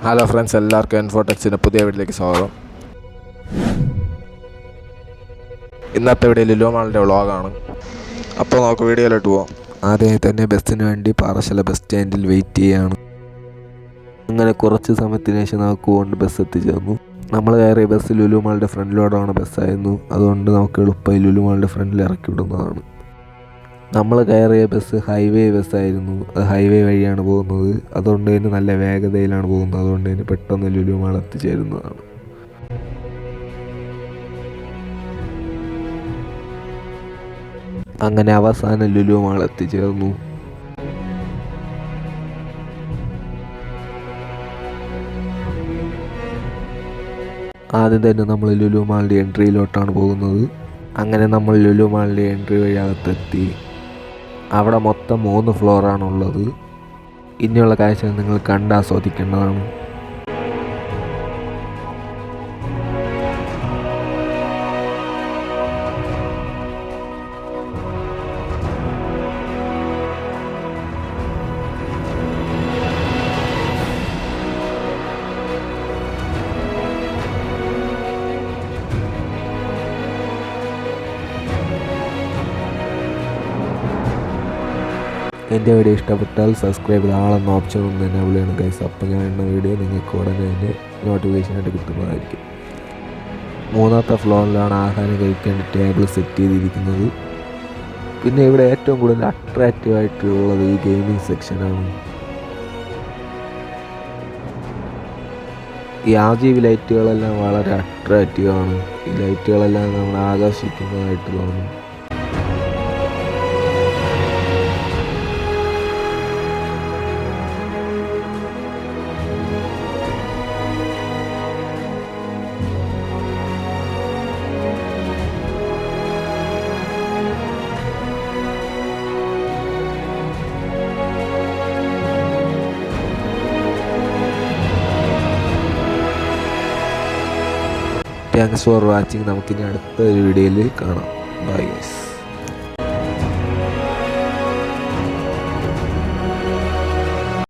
Hello friends, എല്ലാവർക്കും ഇൻഫോടെക്സിൻ്റെ പുതിയ വീട്ടിലേക്ക് സ്വാഗതം. ഇന്നത്തെ വീഡിയോ ലുലു മാളിൻ്റെ വ്ളോഗാണ്. അപ്പോൾ നമുക്ക് വീഡിയോയിലോട്ട് പോവാം. ആദ്യമായി തന്നെ ബസ്സിന് വേണ്ടി പാറശാല ബസ് സ്റ്റാൻഡിൽ വെയിറ്റ് ചെയ്യുകയാണ്. അങ്ങനെ കുറച്ച് സമയത്തിന് ശേഷം നമുക്ക് കൊണ്ട് ബസ് എത്തിച്ചേർന്നു. നമ്മൾ കയറിയ ബസ് ലുലു മാളിൻ്റെ ഫ്രണ്ടിലോടാണ് ബസ്സായിരുന്നു. അതുകൊണ്ട് നമുക്ക് എളുപ്പമായി ലുലു മാളിൻ്റെ ഫ്രണ്ടിൽ ഇറക്കി വിടുന്നതാണ്. നമ്മൾ കയറിയ ബസ് ഹൈവേ ബസ്സായിരുന്നു. അത് ഹൈവേ വഴിയാണ് പോകുന്നത്. അതുകൊണ്ട് തന്നെ നല്ല വേഗതയിലാണ് പോകുന്നത്. അതുകൊണ്ട് തന്നെ പെട്ടെന്ന് ലുലു മാൾ എത്തിച്ചേരുന്നതാണ്. അങ്ങനെ അവസാനം ലുലു മാൾ എത്തിച്ചേർന്നു. ആദ്യം തന്നെ നമ്മൾ ലുലു മാളിൻ്റെ എൻട്രിയിലോട്ടാണ് പോകുന്നത്. അങ്ങനെ നമ്മൾ ലുലു മാളിൻ്റെ എൻട്രി വഴി അകത്തെത്തി. അവിടെ മൊത്തം 3 ഫ്ലോറാണുള്ളത്. ഇനിയുള്ള കാഴ്ച നിങ്ങൾ കണ്ടാസ്വദിക്കേണ്ടതാണ്. എൻ്റെ വീഡിയോ ഇഷ്ടപ്പെട്ടാൽ സബ്സ്ക്രൈബ് ചെയ്ത് ആളെന്ന ഓപ്ഷൻ ഒന്ന് തന്നെ വിളിയാണ് ഗൈസ്. അപ്പോൾ ഞാൻ ഇടുന്ന വീഡിയോ നിങ്ങൾക്ക് ഉടനെ തന്നെ നോട്ടിഫിക്കേഷനായിട്ട് കിട്ടുന്നതായിരിക്കും. 3ാമത്തെ ഫ്ലോറിലാണ് ആഹാരം കഴിക്കേണ്ട ടേബിൾ സെറ്റ് ചെയ്തിരിക്കുന്നത്. പിന്നെ ഇവിടെ ഏറ്റവും കൂടുതൽ അട്രാക്റ്റീവായിട്ടുള്ളത് ഈ ഗെയിമിംഗ് സെക്ഷനാണ്. ഈ RGB ലൈറ്റുകളെല്ലാം വളരെ അട്രാക്റ്റീവാണ്. ഈ ലൈറ്റുകളെല്ലാം നമ്മൾ ആകർഷിക്കുന്നതായിട്ട് തോന്നും. Thanks for watching. നമുക്കിനി അടുത്ത ഒരു വീഡിയോയിൽ കാണാം. Bye guys.